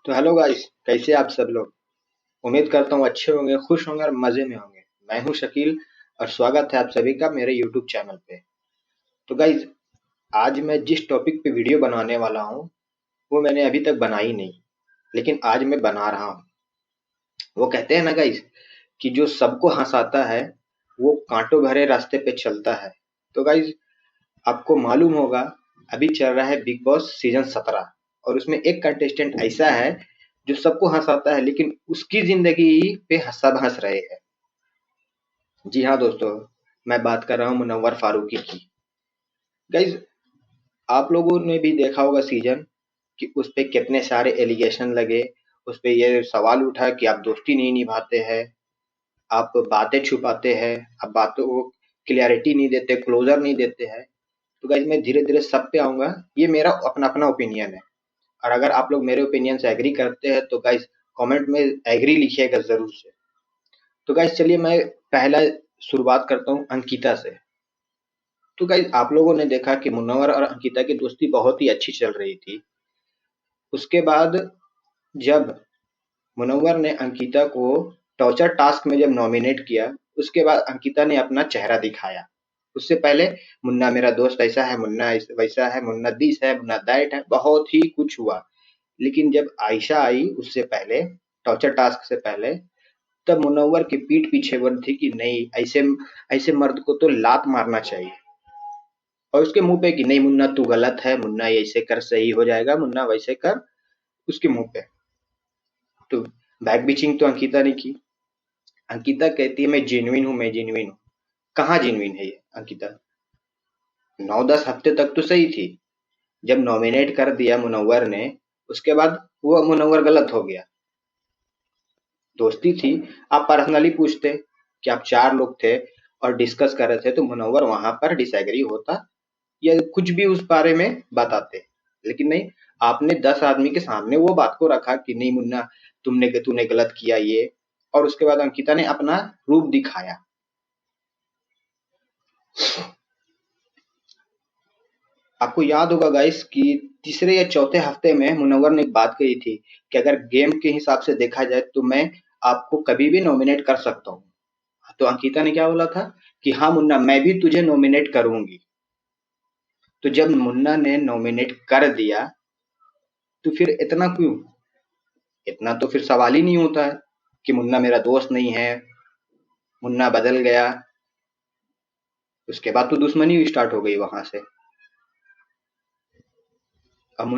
तो hello guys, कैसे आप सब लोग। उम्मीद करता हूँ अच्छे होंगे, खुश होंगे और मजे में होंगे। मैं हूँ शकील और स्वागत है आप सभी का मेरे यूट्यूब चैनल पे। तो गाइस, आज मैं जिस टॉपिक पे वीडियो बनाने वाला हूँ वो मैंने अभी तक बनाई नहीं, लेकिन आज मैं बना रहा हूँ। वो कहते हैं ना गाइस कि जो सबको हंसाता है वो कांटों भरे रास्ते पे चलता है। तो गाइस, आपको मालूम होगा अभी चल रहा है बिग बॉस सीजन 17 और उसमें एक कंटेस्टेंट ऐसा है जो सबको हंसाता है, लेकिन उसकी जिंदगी पे सब हंस रहे हैं। जी हाँ दोस्तों, मैं बात कर रहा हूँ मुनव्वर फारूकी की। गाइज, आप लोगों ने भी देखा होगा सीजन कि उस पे कितने सारे एलिगेशन लगे। उस पे ये सवाल उठा कि आप दोस्ती नहीं निभाते हैं, आप बातें छुपाते हैं, आप बातों को क्लियरिटी नहीं देते, क्लोजर नहीं देते हैं। तो गाइज, मैं धीरे धीरे सब पे आऊंगा। ये मेरा अपना अपना ओपिनियन है और अगर आप लोग मेरे ओपिनियन से एग्री करते हैं तो गाइज कमेंट में एग्री लिखिएगा जरूर से। तो गाइज चलिए, मैं पहला शुरुआत करता हूँ अंकिता से। तो गाइज, आप लोगों ने देखा कि मुनव्वर और अंकिता की दोस्ती बहुत ही अच्छी चल रही थी। उसके बाद जब मुनव्वर ने अंकिता को टॉर्चर टास्क में जब नॉमिनेट किया, उसके बाद अंकिता ने अपना चेहरा दिखाया। उससे पहले मुन्ना मेरा दोस्त ऐसा है, मुन्ना वैसा है, मुन्ना दिस है, मुन्ना दैट है, बहुत ही कुछ हुआ। लेकिन जब आयशा आई उससे पहले, टॉर्चर टास्क से पहले, तब मुनव्वर की पीठ पीछे वर्ड थी कि नहीं, ऐसे ऐसे मर्द को तो लात मारना चाहिए। और उसके मुंह पे कि नहीं मुन्ना तू गलत है, मुन्ना ये ऐसे कर सही हो जाएगा, मुन्ना वैसे कर, उसके मुंह पे। तो बैक बिचिंग तो अंकिता ने की। अंकिता कहती है मैं जेन्युइन हूँ, मैं जेन्युइन हूँ। कहाँ जेन्युइन है ये अंकिता? 9-10 हफ्ते तक तो सही थी। जब नॉमिनेट कर दिया मुनव्वर ने, उसके बाद वो मुनव्वर गलत हो गया। दोस्ती थी, आप पर्सनली पूछते कि आप 4 लोग थे और डिस्कस कर रहे थे तो मुनव्वर वहां पर डिसएग्री होता या कुछ भी उस बारे में बताते। लेकिन नहीं, आपने 10 आदमी के सामने वो बात को रखा कि नहीं मुन्ना, तूने गलत किया ये। और उसके बाद अंकिता ने अपना रूप दिखाया। आपको याद होगा गाइस कि तीसरे या चौथे हफ्ते में मुनव्वर ने एक बात कही थी कि अगर गेम के हिसाब से देखा जाए तो मैं आपको कभी भी नॉमिनेट कर सकता हूँ। तो अंकिता ने क्या बोला था कि हाँ मुन्ना, मैं भी तुझे नॉमिनेट करूंगी। तो जब मुन्ना ने नॉमिनेट कर दिया तो फिर इतना क्यों? इतना तो फिर सवाल ही नहीं होता है कि मुन्ना मेरा दोस्त नहीं है, मुन्ना बदल गया। उसके बाद तो दुश्मनी स्टार्ट हो गई वहां से। अब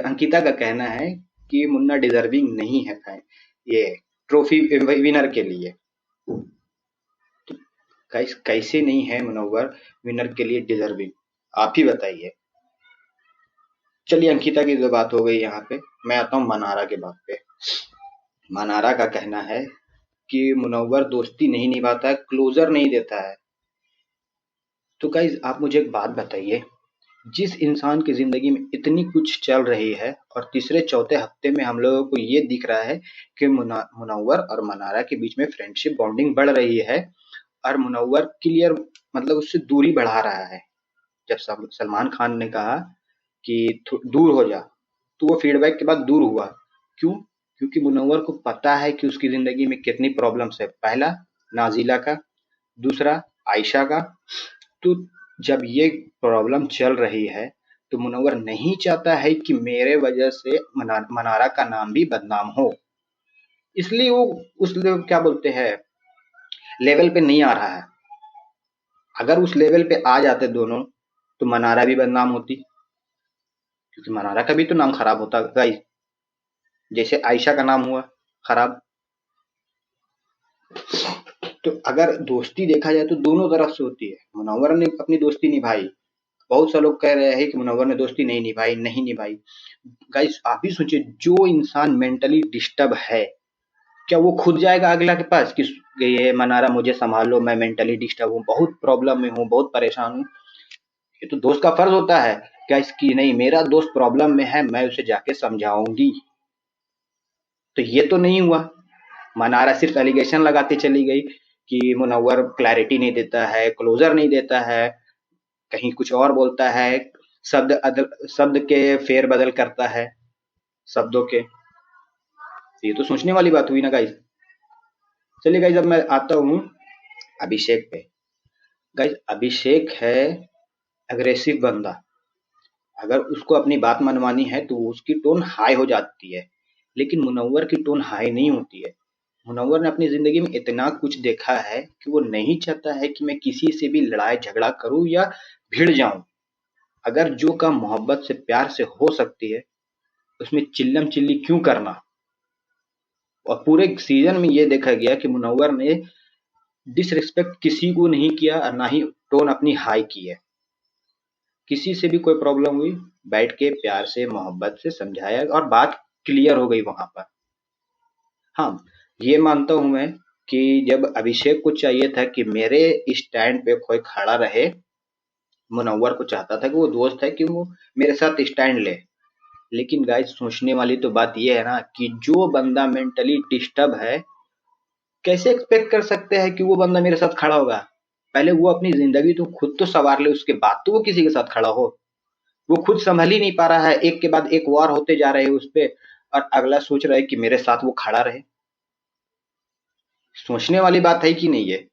अंकिता का कहना है कि मुन्ना डिजर्विंग नहीं है ये ट्रॉफी विनर के लिए। तो कैसे नहीं है मुनव्वर विनर के लिए डिजर्विंग? आप ही बताइए। चलिए, अंकिता की जो बात हो गई यहाँ पे, मैं आता हूँ मनारा के बात पे। मनारा का कहना है कि मुनव्वर दोस्ती नहीं निभाता है, क्लोजर नहीं देता है। तो गाइज, आप मुझे एक बात बताइए, जिस इंसान की जिंदगी में इतनी कुछ चल रही है और तीसरे चौथे हफ्ते में हम लोगों को ये दिख रहा है कि मुनव्वर और मनारा के बीच में फ्रेंडशिप बॉन्डिंग बढ़ रही है और मुनव्वर क्लियर मतलब उससे दूरी बढ़ा रहा है। जब सलमान खान ने कहा कि दूर हो जा, तो वो फीडबैक के बाद दूर हुआ। क्यों? क्योंकि मुनव्वर को पता है कि उसकी जिंदगी में कितनी प्रॉब्लम्स है। पहला, नाजिला का। दूसरा, आयशा का। तो जब ये प्रॉब्लम चल रही है तो मुनव्वर नहीं चाहता है कि मेरे वजह से मनारा का नाम भी बदनाम हो। इसलिए वो उस क्या बोलते हैं लेवल पे नहीं आ रहा है। अगर उस लेवल पे आ जाते दोनों तो मनारा भी बदनाम होती, क्योंकि मनारा का भी तो नाम खराब होता गाइस, जैसे आयशा का नाम हुआ खराब। तो अगर दोस्ती देखा जाए तो दोनों तरफ से होती है। मुनव्वर ने अपनी दोस्ती निभाई। बहुत से लोग कह रहे हैं कि मुनव्वर ने दोस्ती नहीं निभाई, नहीं निभाई। गाइस, आप ही सोचिए, जो इंसान मेंटली डिस्टर्ब है, क्या वो खुद जाएगा अगला के पास कि ये मनारा मुझे संभालो, मैं मेंटली डिस्टर्ब हूँ, बहुत प्रॉब्लम में हूँ, बहुत परेशान हूँ। ये तो दोस्त का फर्ज होता है क्या इसकी नहीं, मेरा दोस्त प्रॉब्लम में है, मैं उसे जाके समझाऊंगी। तो ये तो नहीं हुआ। मनारा सिर्फ एलिगेशन लगाती चली गई कि मुनव्वर क्लैरिटी नहीं देता है, क्लोजर नहीं देता है, कहीं कुछ और बोलता है, शब्द के फेर बदल करता है, शब्दों के। ये तो सोचने वाली बात हुई ना गाइस। चलिए गाइस, अब मैं आता हूँ अभिषेक पे। गाइस, अभिषेक है अग्रेसिव बंदा। अगर उसको अपनी बात मनवानी है तो उसकी टोन हाई हो जाती है, लेकिन मुनव्वर की टोन हाई नहीं होती है। मुनव्वर ने अपनी जिंदगी में इतना कुछ देखा है कि वो नहीं चाहता है कि मैं किसी से भी लड़ाई झगड़ा करूं या भिड़ जाऊं। अगर जो काम मोहब्बत से प्यार से हो सकती है, उसमें चिल्लम चिल्ली क्यों करना। और पूरे सीजन में ये देखा गया कि मुनव्वर ने डिसरिस्पेक्ट किसी को नहीं किया और ना ही टोन अपनी हाई की है। किसी से भी कोई प्रॉब्लम हुई, बैठ के प्यार से मोहब्बत से समझाया और बात क्लियर हो गई वहां पर। हाँ, ये मानता हूं मैं कि जब अभिषेक को चाहिए था कि मेरे स्टैंड पे कोई खड़ा रहे, मुनव्वर को चाहता था कि वो दोस्त है कि वो मेरे साथ स्टैंड ले। लेकिन गाइस, सोचने वाली तो बात ये है ना कि जो बंदा मेंटली डिस्टर्ब है, कैसे एक्सपेक्ट कर सकते हैं कि वो बंदा मेरे साथ खड़ा होगा। पहले वो अपनी जिंदगी तो खुद तो संवार ले, उसके बाद तो वो किसी के साथ खड़ा हो। वो खुद संभल ही नहीं पा रहा है, एक के बाद एक वार होते जा रहे हैं उस पे, और अगला सोच रहा है कि मेरे साथ वो खड़ा रहे। सोचने वाली बात है कि नहीं है।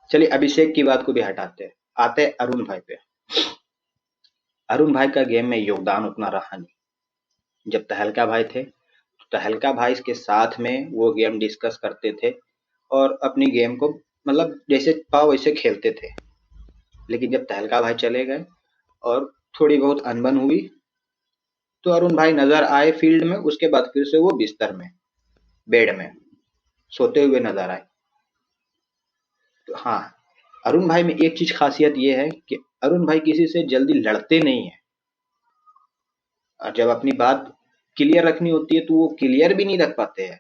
चलिए अभिषेक की बात को भी हटाते हैं, आते हैं अरुण भाई पे। अरुण भाई का गेम में योगदान उतना रहा नहीं। जब तहलका भाई थे तो तहलका भाई के साथ में वो गेम डिस्कस करते थे और अपनी गेम को मतलब जैसे पाओ वैसे खेलते थे। लेकिन जब तहलका भाई चले गए और थोड़ी बहुत अनबन हुई, तो अरुण भाई नजर आए फील्ड में, उसके बाद फिर से वो बिस्तर में, बेड में सोते हुए नजर आए। तो हाँ, अरुण भाई में एक चीज खासियत ये है कि अरुण भाई किसी से जल्दी लड़ते नहीं है, और जब अपनी बात क्लियर रखनी होती है तो वो क्लियर भी नहीं रख पाते हैं।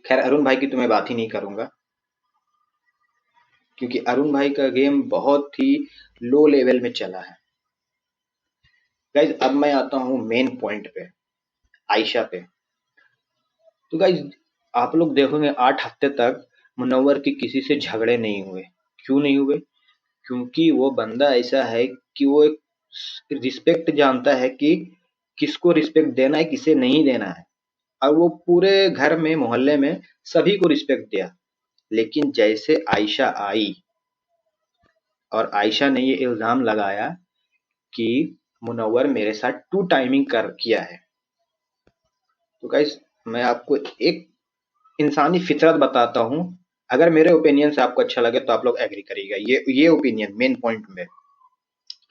खैर, अरुण भाई की तो मैं बात ही नहीं करूंगा, क्योंकि अरुण भाई का गेम बहुत ही लो लेवल में चला है। गाइज, अब मैं आता हूँ मेन पॉइंट पे, आयशा पे। तो गाइज, आप लोग देखोगे 8 हफ्ते तक मुनव्वर की किसी से झगड़े नहीं हुए। क्यों नहीं हुए? क्योंकि वो बंदा ऐसा है कि वो एक रिस्पेक्ट जानता है कि किसको रिस्पेक्ट देना है, किसे नहीं देना है। और वो पूरे घर में मोहल्ले में सभी को रिस्पेक्ट दिया। लेकिन जैसे आयशा आई और आयशा ने ये इल्जाम लगाया कि मुनव्वर मेरे साथ टू टाइमिंग कर किया है, तो गाइस, मैं आपको एक इंसानी फितरत बताता हूँ। अगर मेरे ओपिनियन से आपको अच्छा लगे तो आप लोग एग्री करिएगा। ये ओपिनियन मेन पॉइंट में,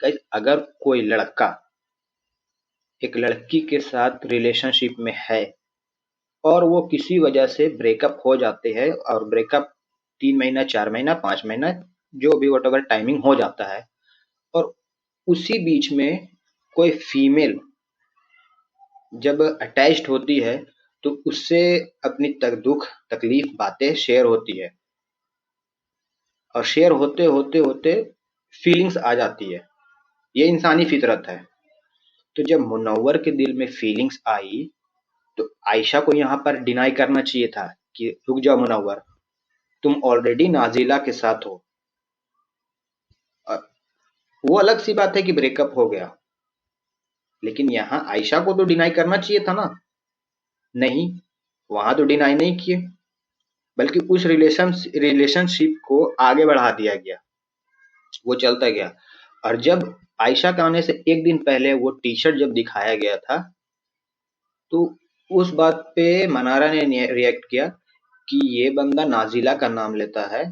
गाइस, अगर कोई लड़का एक लड़की के साथ रिलेशनशिप में है और वो किसी वजह से ब्रेकअप हो जाते हैं, और ब्रेकअप 3 महीना, 4 महीना, 5 महीना, जो भी वट एवर टाइमिंग हो जाता है, और उसी बीच में कोई फीमेल जब अटैच्ड होती है तो उससे अपनी दुख तकलीफ बातें शेयर होती है, और शेयर होते होते होते फीलिंग्स आ जाती है। ये इंसानी फितरत है। तो जब मुनव्वर के दिल में फीलिंग्स आई तो आयशा को यहाँ पर डिनाई करना चाहिए था कि रुक जाओ मुनव्वर, तुम ऑलरेडी नाजिला के साथ हो। और वो अलग सी बात है कि ब्रेकअप हो गया, लेकिन यहाँ आयशा को तो डिनाई करना चाहिए था ना। नहीं, वहां तो डिनाई नहीं किए, बल्कि उस रिलेशनशिप को आगे बढ़ा दिया गया, वो चलता गया। और जब आयशा के आने से एक दिन पहले वो टी शर्ट जब दिखाया गया था, तो उस बात पे मनारा ने रिएक्ट किया कि ये बंदा नाजिला का नाम लेता है,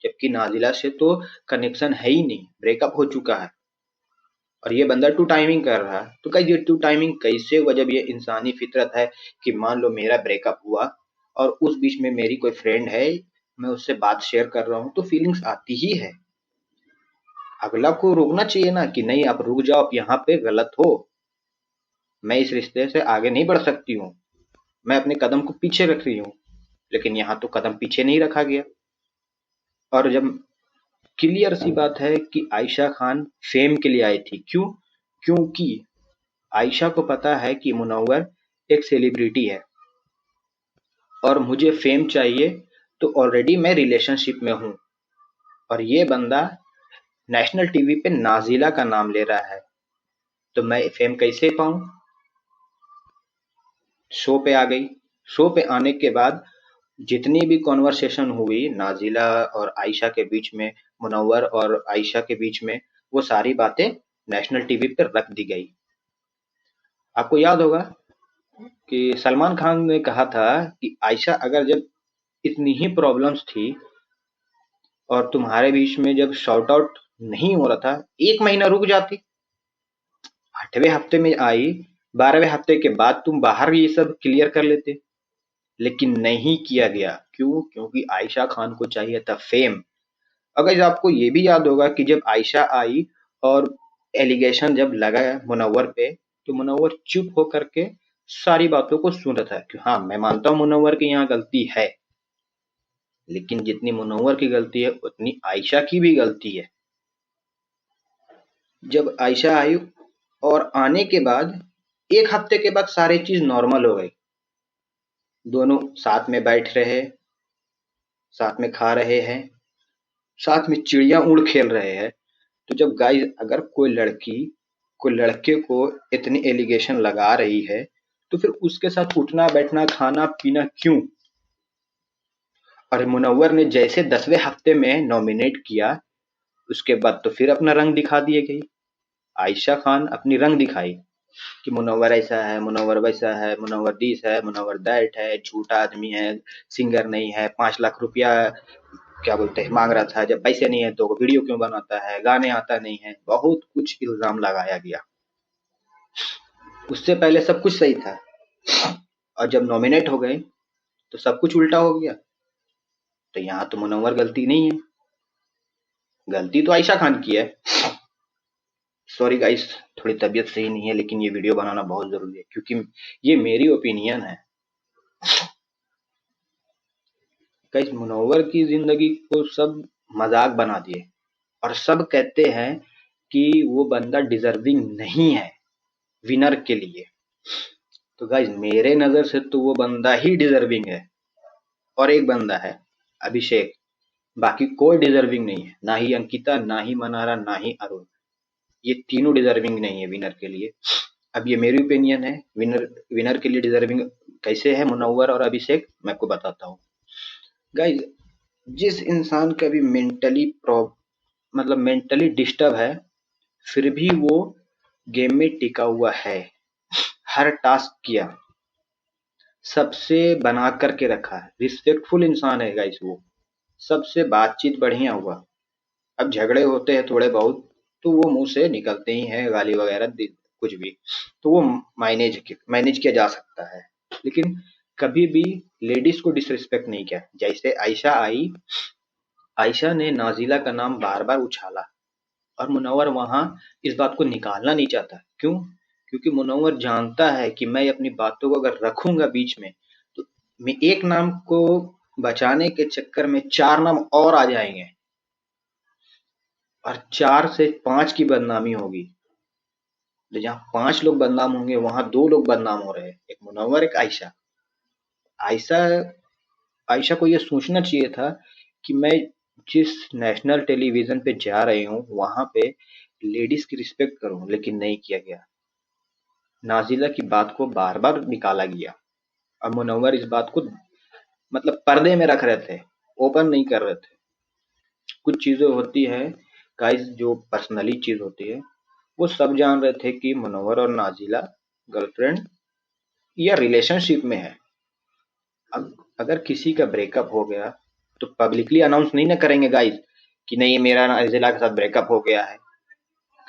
जबकि नाजिला से तो कनेक्शन है ही नहीं, ब्रेकअप हो चुका है, और ये बंदा टू टाइमिंग कर रहा है। तो कहीं ये टू टाइमिंग कैसे हुआ जब ये इंसानी फितरत है कि मान लो मेरा ब्रेकअप हुआ और उस बीच में मेरी कोई फ्रेंड है, मैं उससे बात शेयर कर रहा हूँ, तो फीलिंग्स आती ही है। अगला को रोकना चाहिए ना कि नहीं, आप रुक जाओ, आप यहाँ पे गलत हो, मैं इस रिश्ते से आगे नहीं बढ़ सकती हूँ, मैं अपने कदम को पीछे रख रही हूँ। लेकिन यहाँ तो कदम पीछे नहीं रखा गया। और जब क्लियर सी बात है कि आयशा खान फेम के लिए आई थी। क्यों? क्योंकि आयशा को पता है कि मुनव्वर एक सेलिब्रिटी है और मुझे फेम चाहिए, तो ऑलरेडी मैं रिलेशनशिप में हूँ, और ये बंदा नेशनल टीवी पे नाजिला का नाम ले रहा है, तो मैं फेम कैसे पाऊं? शो पे आ गई। शो पे आने के बाद जितनी भी कॉन्वर्सेशन हुई नाजिला और आयशा के बीच में, मुनव्वर और आयशा के बीच में, वो सारी बातें नेशनल टीवी पर रख दी गई। आपको याद होगा कि सलमान खान ने कहा था कि आयशा अगर जब इतनी ही प्रॉब्लम्स थी और तुम्हारे बीच में जब शॉर्ट आउट नहीं हो रहा था, 1 महीना रुक जाती, 8वें हफ्ते में आई, 12वें हफ्ते के बाद तुम बाहर ये सब क्लियर कर लेते। लेकिन नहीं किया गया। क्यों? क्योंकि आयशा खान को चाहिए था फेम। अगर आपको ये भी याद होगा कि जब आयशा आई और एलिगेशन जब लगा मुनव्वर पे, तो मुनव्वर चुप होकर के सारी बातों को सुन रहा था कि हाँ, मैं मानता हूँ मुनव्वर की यहाँ गलती है, लेकिन जितनी मुनव्वर की गलती है उतनी आयशा की भी गलती है। जब आयशा आई और आने के बाद 1 हफ्ते के बाद सारी चीज नॉर्मल हो गई। दोनों साथ में बैठ रहे, साथ में खा रहे हैं, साथ में चिड़िया उड़ खेल रहे हैं। तो जब गाइस अगर कोई लड़की कोई लड़के को इतनी एलिगेशन लगा रही है, तो फिर उसके साथ उठना बैठना खाना पीना क्यों? और मुनव्वर ने जैसे 10वें हफ्ते में नॉमिनेट किया, उसके बाद तो फिर अपना रंग दिखा दिए गई। आयशा खान अपनी रंग दिखाई कि मुनव्वर ऐसा है, मुनव्वर वैसा है, मुनव्वर दिस है, मुनव्वर दैट है, झूठा आदमी है, सिंगर नहीं है, 5 लाख रुपया क्या बोलते हैं मांग रहा था, जब पैसे नहीं है तो वीडियो क्यों बनाता है, गाने आता नहीं है, बहुत कुछ इल्जाम लगाया गया। उससे पहले सब कुछ सही था और जब नॉमिनेट हो गए तो सब कुछ उल्टा हो गया। तो यहाँ तो मुनव्वर गलती नहीं है, गलती तो आयशा खान की है। सॉरी गाइस, थोड़ी तबीयत सही नहीं है, लेकिन ये वीडियो बनाना बहुत जरूरी है क्योंकि ये मेरी ओपिनियन है। गाइस, मुनव्वर की जिंदगी को सब मजाक बना दिए और सब कहते हैं कि वो बंदा डिजर्विंग नहीं है विनर के लिए। तो गाइस मेरे नजर से तो वो बंदा ही डिजर्विंग है। और एक बंदा है अभिषेक, बाकी कोई डिजर्विंग नहीं है, ना ही अंकिता, ना ही मनारा, ना ही अरुण। ये तीनों डिजर्विंग नहीं है विनर के लिए। अब ये मेरी ओपिनियन है। विनर विनर के लिए डिजर्विंग कैसे है मुनव्वर और अभिषेक, मैं आपको बताता हूँ। गाइस, जिस इंसान का भी मतलब मेंटली डिस्टर्ब है, फिर भी वो गेम में टिका हुआ है, हर टास्क किया, सबसे बना करके रखा है, रिस्पेक्टफुल इंसान है गाइस वो, सबसे बातचीत बढ़िया हुआ। अब झगड़े होते हैं थोड़े बहुत तो वो मुंह से निकलते ही हैं, गाली वगैरह कुछ भी, तो वो मैनेज किया जा सकता है। लेकिन कभी भी लेडीज को डिसरिस्पेक्ट नहीं किया। जैसे आयशा आई, आयशा ने नाजिला का नाम बार बार उछाला और मुनव्वर वहां इस बात को निकालना नहीं चाहता। क्यों? क्योंकि मुनव्वर जानता है कि मैं अपनी बातों को अगर रखूंगा बीच में, तो मैं एक नाम को बचाने के चक्कर में 4 नाम और आ जाएंगे और 4 से 5 की बदनामी होगी। तो जहाँ 5 लोग बदनाम होंगे वहां 2 लोग बदनाम हो रहे हैं, एक मुनव्वर, एक आयशा। आयशा आयशा को यह सोचना चाहिए था कि मैं जिस नेशनल टेलीविजन पे जा रही हूँ वहां पे लेडीज की रिस्पेक्ट करूं, लेकिन नहीं किया गया। नाजिला की बात को बार बार निकाला गया और मुनव्वर इस बात को मतलब पर्दे में रख रहे थे, ओपन नहीं कर रहे थे। कुछ चीजें होती है गाइस जो पर्सनली चीज होती है, वो सब जान रहे थे कि मुनव्वर और नाजिला गर्लफ्रेंड या रिलेशनशिप में है। अब अगर किसी का ब्रेकअप हो गया तो पब्लिकली अनाउंस नहीं ना करेंगे गाइस कि नहीं मेरा नाजिला के साथ ब्रेकअप हो गया है।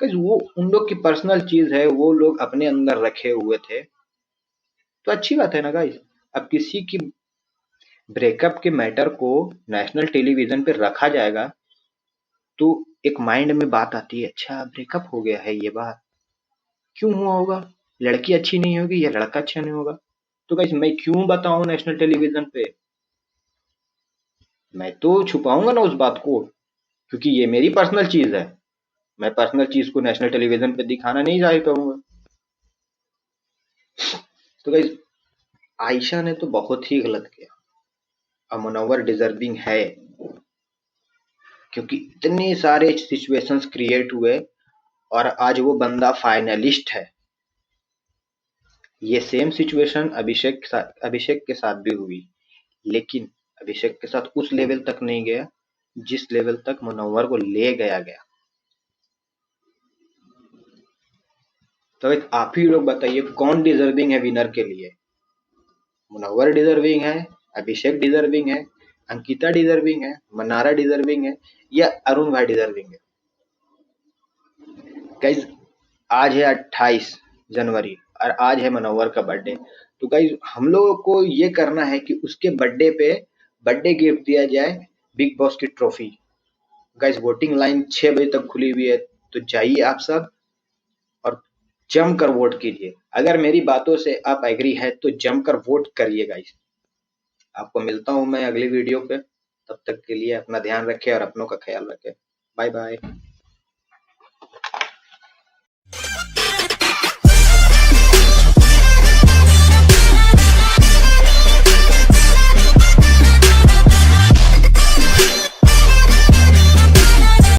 गाइस वो उन लोग की पर्सनल चीज है, वो लोग अपने अंदर रखे हुए थे, तो अच्छी बात है ना गाइस। अब किसी की ब्रेकअप के मैटर को नेशनल टेलीविजन पे रखा जाएगा तो एक माइंड में बात आती है, अच्छा ब्रेकअप हो गया है, ये बात क्यों हुआ होगा? लड़की अच्छी नहीं होगी या लड़का अच्छा नहीं होगा? तो गाइस मैं क्यों बताऊं नेशनल टेलीविजन पे? मैं तो छुपाऊंगा ना उस बात को, क्योंकि ये मेरी पर्सनल चीज है। मैं पर्सनल चीज को नेशनल टेलीविजन पे दिखाना नहीं जाहिर करूंगा। तो गाइस आयशा ने तो बहुत ही गलत किया और मुनव्वर डिजर्विंग है, क्योंकि इतने सारे सिचुएशंस क्रिएट हुए और आज वो बंदा फाइनलिस्ट है। ये सेम सिचुएशन अभिषेक के साथ भी हुई, लेकिन अभिषेक के साथ उस लेवल तक नहीं गया जिस लेवल तक मुनव्वर को ले गया। तो आप ही लोग बताइए कौन डिजर्विंग है विनर के लिए? मुनव्वर डिजर्विंग है, अभिषेक डिजर्विंग है, अंकिता डिजर्विंग है, मनारा डिजर्विंग है, या अरुण भाई डिजर्विंग है? गाइज आज है 28 जनवरी और आज है मुनव्वर का बर्थडे। तो गाइज हम लोगों को ये करना है कि उसके बर्थडे पे बर्थडे गिफ्ट दिया जाए बिग बॉस की ट्रॉफी। गाइज वोटिंग लाइन 6 बजे तक खुली हुई है, तो जाइए आप सब और जमकर वोट कीजिए। अगर मेरी बातों से आप एग्री है तो जमकर वोट करिए गाइज। आपको मिलता हूं मैं अगली वीडियो पे, तब तक के लिए अपना ध्यान रखें और अपनों का ख्याल रखें। Bye bye.